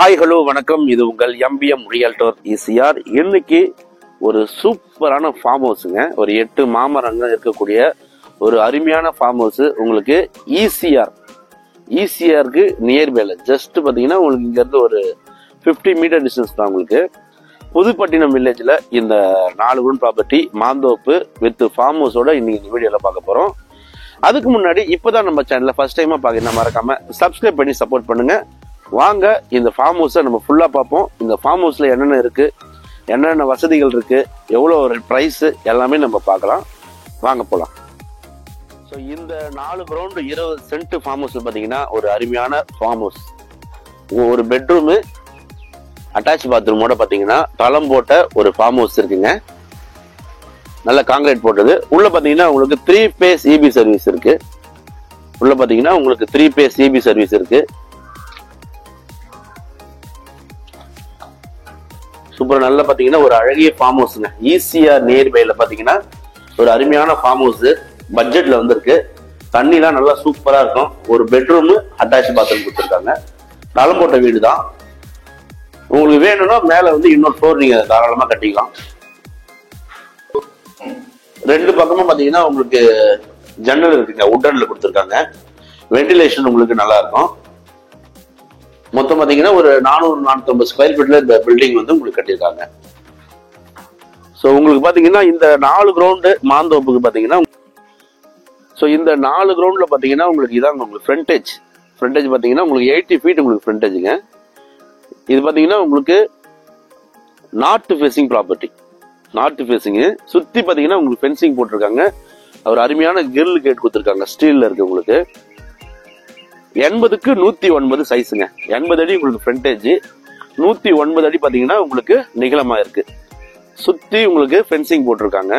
Hi hello வணக்கம். இது உங்கள் எம்பிஎம் ரியல்டர் ஈசிஆர். இன்னைக்கு ஒரு சூப்பரான ஃபார்ம் ஹவுஸுங்க. ஒரு 8 மாமரங்கள் இருக்கக்கூடிய ஒரு அருமையான ஃபார்ம் ஹவுஸ் உங்களுக்கு ஈசிஆருக்கு நியர்பைல ஜஸ்ட் பார்த்தீங்கன்னா உங்களுக்கு இங்கேருந்து ஒரு 50 மீட்டர் டிஸ்டன்ஸ் தான். உங்களுக்கு புதுப்பட்டினம் வில்லேஜில் இந்த 4 குரூன் ப்ராப்பர்ட்டி மாந்தோப்பு வித் ஃபார்ம் ஹவுஸோட இன்னைக்கு இந்த வீடியோவில் பார்க்க போகிறோம். அதுக்கு முன்னாடி இப்போதான் நம்ம சேனலை ஃபர்ஸ்ட் டைமாக பார்க்கணும், மறக்காம சப்ஸ்கிரைப் பண்ணி சப்போர்ட் பண்ணுங்க. வாங்க இந்த ஃபார்ம் ஹவுஸை நம்ம ஃபுல்லாக பார்ப்போம். இந்த ஃபார்ம் ஹவுஸில் என்னென்ன இருக்குது, என்னென்ன வசதிகள் இருக்குது, எவ்வளோ ஒரு ப்ரைஸு எல்லாமே நம்ம பார்க்கலாம். வாங்க போகலாம். ஸோ இந்த 4 கிரவுண்ட் 20 சென்ட் ஃபார்ம் ஹவுஸ் பார்த்தீங்கன்னா ஒரு அருமையான ஃபார்ம் ஹவுஸ். ஒரு பெட்ரூமு அட்டாச் பாத்ரூமோட பார்த்தீங்கன்னா தளம் போட்ட ஒரு ஃபார்ம் ஹவுஸ் இருக்குங்க. நல்ல காங்கிரீட் போட்டது. உள்ள பார்த்தீங்கன்னா உங்களுக்கு 3 phase EB சர்வீஸ் இருக்கு. உள்ள பார்த்தீங்கன்னா உங்களுக்கு 3 phase EB சர்வீஸ் இருக்கு. சூப்பர். நல்லா பார்த்தீங்கன்னா ஒரு அழகிய ஃபார்ம் ஹவுஸ்ங்க. ஈசிஆர் நியர்பைல பார்த்தீங்கன்னா ஒரு அருமையான ஃபார்ம் ஹவுஸ் பட்ஜெட்ல வந்திருக்கு. தண்ணிலாம் நல்லா சூப்பரா இருக்கும். ஒரு பெட்ரூம் அட்டாச் பாத்ரூம் கொடுத்துருக்காங்க. தளம் போட்ட வீடு தான். உங்களுக்கு வேணும்னா மேல இன்னொரு ஃப்ளோர் நீங்க தாராளமா கட்டிக்கலாம். 2 பக்கமும் பாத்தீங்கன்னா உங்களுக்கு ஜன்னல் இருக்குங்க. உட்டன்ல கொடுத்துருக்காங்க. வென்டிலேஷன் உங்களுக்கு நல்லா இருக்கும். மொத்தம் பாத்தீங்கன்னா ஒரு 450 ஸ்கொயர் ஃபீட்ல இந்த பில்டிங் உங்களுக்கு கட்டியிருக்காங்க. ஸோ உங்களுக்கு பாத்தீங்கன்னா இந்த 4 கிரவுண்டு மாந்தோப்புக்கு பாத்தீங்கன்னா இந்த 4 கிரவுண்ட்ல பாத்தீங்கன்னா உங்களுக்கு இதாங்க உங்களுக்கு ஃப்ரண்டேஜ் பாத்தீங்கன்னா உங்களுக்கு 80 ஃபீட் உங்களுக்கு ஃப்ரண்டேஜுங்க. இது பாத்தீங்கன்னா உங்களுக்கு north facing property. North facing சுத்தி பாத்தீங்கன்னா உங்களுக்கு ஃபென்சிங் போட்டிருக்காங்க. ஒரு அருமையான கிரில் கேட் கொடுத்துருக்காங்க. ஸ்டீல்ல இருக்கு. உங்களுக்கு 80க்கு 109 சைஸுங்க. 80 அடி உங்களுக்கு ஃப்ரண்டேஜ், 109 அடி பாத்தீங்கன்னா உங்களுக்கு நிகழமா இருக்கு. சுத்தி உங்களுக்கு ஃபென்சிங் போட்டிருக்காங்க.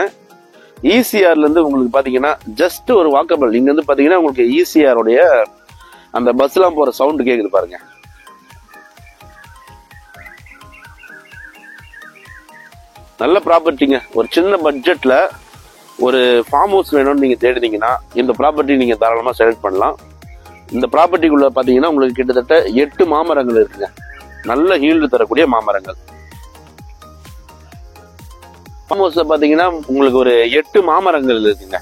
ஈசிஆர்ல இருந்து உங்களுக்கு பாத்தீங்கன்னா ஜஸ்ட் ஒரு வாக்கபிள். இங்க இருந்து பாத்தீங்கன்னா உங்களுக்கு ஈசிஆருடைய அந்த பஸ் எல்லாம் போற சவுண்ட் கேக்குது பாருங்க. நல்ல ப்ராப்பர்ட்டிங்க. ஒரு சின்ன பட்ஜெட்ல ஒரு ஃபார்ம் ஹவுஸ் வேணும்னு நீங்க தேடினீங்கன்னா இந்த ப்ராப்பர்ட்டி நீங்க தாராளமா செலக்ட் பண்ணலாம். இந்த ப்ராப்பர்ட்டிக்குள்ள பாத்தீங்கன்னா உங்களுக்கு கிட்டத்தட்ட 8 மாமரங்கள் இருக்குங்க. நல்ல ஹீல்டு தரக்கூடிய மாமரங்கள். ஃபார்ம் ஹவுஸ்ல பாத்தீங்கன்னா உங்களுக்கு ஒரு 8 மாமரங்கள் இருக்குங்க.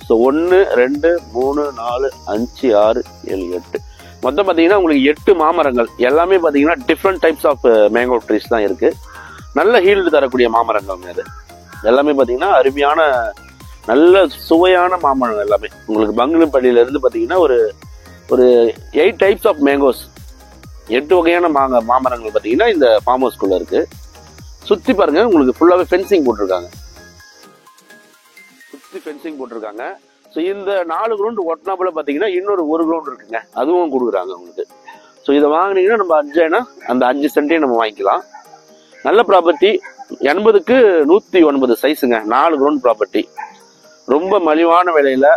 ஸோ 1 2 3 4 5 6 7 8 மொத்தம் பாத்தீங்கன்னா உங்களுக்கு 8 மாமரங்கள். எல்லாமே பாத்தீங்கன்னா different types of mango trees தான் இருக்கு. நல்ல ஹீல்டு தரக்கூடிய மாமரங்கள் அது எல்லாமே பாத்தீங்கன்னா அருமையான நல்ல சுவையான மாமரம். எல்லாமே உங்களுக்கு பங்குனப்பள்ளியில இருந்து பாத்தீங்கன்னா ஒரு 8 டைப்ஸ் ஆஃப் மேங்கோஸ், 8 வகையான மாமரங்கள் பாத்தீங்கன்னா இந்த ஃபார்ம் ஹவுஸ்குள்ள இருக்கு. சுத்தி பாருங்க உங்களுக்கு ஃபுல்லாவே ஃபென்சிங் போட்டிருக்காங்க. சுத்தி ஃபென்சிங் போட்டிருக்காங்க. ஸோ இந்த 4 கிரவுண்ட் ஒட்டினாப்புல பாத்தீங்கன்னா இன்னொரு 1 கிரவுண்ட் இருக்குங்க. அதுவும் கொடுக்குறாங்க உங்களுக்கு. ஸோ இதை வாங்கினீங்கன்னா நம்ம 5 அந்த 5 சென்ட்டையும் நம்ம வாங்கிக்கலாம். நல்ல ப்ராப்பர்ட்டி. 80க்கு 109 சைஸுங்க. 4 ground property. ரொம்ப மலிவான விலையில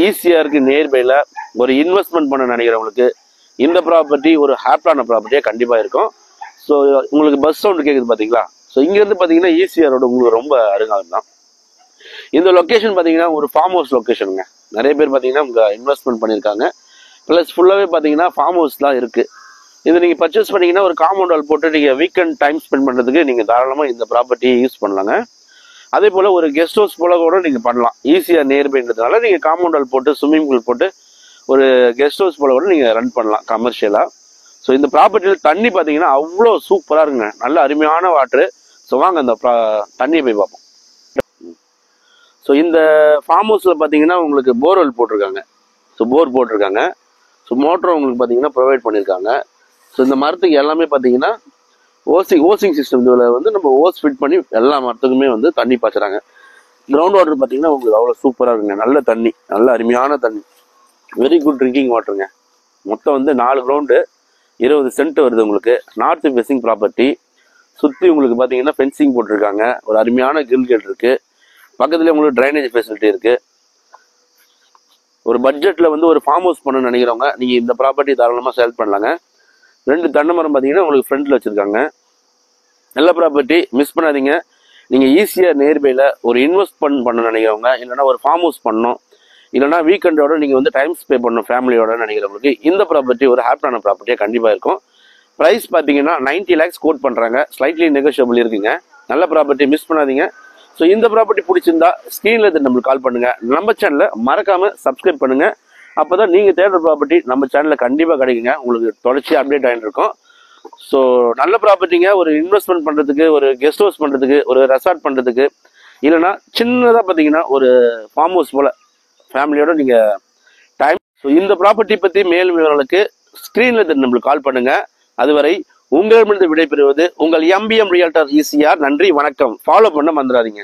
ஈசிஆருக்கு நியர்பைல ஒரு இன்வெஸ்ட்மெண்ட் பண்ண நினைக்கிறவங்களுக்கு இந்த ப்ராப்பர்ட்டி ஒரு ஹாப்பியான ப்ராப்பர்ட்டியா கண்டிப்பா இருக்கும். ஸோ உங்களுக்கு பஸ் சவுண்ட் கேக்குது பாத்தீங்களா. ஸோ இங்க இருந்து பாத்தீங்கன்னா ஈசிஆரோட உங்களுக்கு ரொம்ப அருகாமையில் தான். இந்த லொகேஷன் பாத்தீங்கன்னா ஒரு ஃபார்ம் ஹவுஸ் லொகேஷனுங்க. நிறைய பேர் பாத்தீங்கன்னா உங்க இன்வெஸ்ட்மெண்ட் பண்ணிருக்காங்க. பிளஸ் ஃபுல்லாவே பாத்தீங்கன்னா ஃபார்ம் ஹவுஸ் தான் இருக்கு. இது நீங்க பர்ச்சேஸ் பண்ணீங்கன்னா ஒரு காம்பவுண்ட் வால் போட்டு நீங்க வீக்கெண்ட் டைம் ஸ்பெண்ட் பண்றதுக்கு நீங்க தாராளமா இந்த ப்ராப்பர்ட்டியை யூஸ் பண்ணலாங்க. அதே போல ஒரு கெஸ்ட் ஹவுஸ் போல கூட நீங்க பண்ணலாம். ஈஸியாக நியர்பைன்றதுனால நீங்க காம்பவுண்ட் வால் போட்டு ஸ்விம்மிங் பூல் போட்டு ஒரு கெஸ்ட் ஹவுஸ் போல கூட நீங்க ரன் பண்ணலாம் கமர்ஷியலா. ஸோ இந்த ப்ராப்பர்ட்டியில தண்ணி பாத்தீங்கன்னா அவ்வளோ சூப்பரா இருக்குங்க. நல்ல அருமையான வாட்டரு. ஸோ வாங்க அந்த தண்ணியை போய் பார்ப்போம். ஸோ இந்த ஃபார்ம் ஹவுஸ்ல பாத்தீங்கன்னா உங்களுக்கு போர்வெல் போட்டிருக்காங்க. ஸோ போர் போட்டிருக்காங்க. ஸோ மோட்டரும் உங்களுக்கு பாத்தீங்கன்னா ப்ரொவைட் பண்ணியிருக்காங்க. ஸோ இந்த மரத்துக்கு எல்லாமே பார்த்தீங்கன்னா ஓசிங் சிஸ்டம். இதில் நம்ம ஓஸ் ஃபிட் பண்ணி எல்லா மரத்துக்குமே தண்ணி பாய்ச்சுறாங்க. கிரவுண்ட் வாட்டர் பார்த்தீங்கன்னா உங்களுக்கு அவ்வளோ சூப்பராக இருக்குங்க. நல்ல தண்ணி, நல்ல அருமையான தண்ணி. வெரி குட் ட்ரிங்கிங் வாட்டருங்க. மொத்தம் 4 கிரவுண்டு 20 சென்ட் வருது உங்களுக்கு. North facing property. சுற்றி உங்களுக்கு பார்த்தீங்கன்னா ஃபென்சிங் போட்டிருக்காங்க. ஒரு அருமையான கிரில் கேட் இருக்கு. பக்கத்துலேயே உங்களுக்கு ட்ரைனேஜ் ஃபெசிலிட்டி இருக்கு. ஒரு பட்ஜெட்டில் ஒரு ஃபார்ம் ஹவுஸ் பண்ணணும்னு நினைக்கிறவங்க நீங்கள் இந்த ப்ராப்பர்ட்டி தாராளமாக செலக்ட் பண்ணலாங்க. 2 தென்னை மரம் பார்த்தீங்கன்னா உங்களுக்கு ஃப்ரண்ட்ல வச்சிருக்காங்க. நல்ல ப்ராப்பர்ட்டி, மிஸ் பண்ணாதீங்க. நீங்க ஈஸியா நியர்பைல ஒரு இன்வெஸ்ட்மெண்ட் பண்ண நினைக்கிறவங்க, இல்லைன்னா ஒரு ஃபார்ம் ஹவுஸ் பண்ணணும், இல்லைன்னா வீக்கெண்டோட நீங்க டைம் ஸ்பே பண்ணணும் ஃபேமிலியோட நினைக்கிறவங்களுக்கு இந்த ப்ராப்பர்ட்டி ஒரு ஹாப்பியான ப்ராப்பர்ட்டியா கண்டிப்பா இருக்கும். ப்ரைஸ் பார்த்தீங்கன்னா 90 lakhs கோட் பண்ணுறாங்க. ஸ்லைட்லி நெகோஷியபிள் இருக்குங்க. நல்ல ப்ராப்பர்ட்டி, மிஸ் பண்ணாதீங்க. ஸோ இந்த ப்ராப்பர்ட்டி பிடிச்சிருந்தா ஸ்க்ரீனில் இது நம்மளுக்கு கால் பண்ணுங்க. நம்ம சேனலை மறக்காம சப்ஸ்கிரைப் பண்ணுங்க. அப்போதான் நீங்கள் தேடுற ப்ராப்பர்ட்டி நம்ம சேனலில் கண்டிப்பாக கிடைக்குங்க. உங்களுக்கு தொடர்ச்சி அப்டேட் ஆகிட்டு இருக்கும். ஸோ நல்ல ப்ராப்பர்ட்டிங்க. ஒரு இன்வெஸ்ட்மெண்ட் பண்ணுறதுக்கு, ஒரு கெஸ்ட் ஹவுஸ் பண்ணுறதுக்கு, ஒரு ரெசார்ட் பண்ணுறதுக்கு, இல்லைன்னா சின்னதாக பார்த்தீங்கன்னா ஒரு ஃபார்ம் ஹவுஸ் போல் ஃபேமிலியோட நீங்கள் டைம். ஸோ இந்த ப்ராப்பர்ட்டி பற்றி மேலும் விவரங்களுக்கு ஸ்க்ரீனில் நம்மளுக்கு கால் பண்ணுங்க. அதுவரை உங்களிடமிருந்து விடைபெறுவது உங்கள் MBM ரியல்டர் ECR. நன்றி, வணக்கம். ஃபாலோ பண்ண மறந்துடாதீங்க.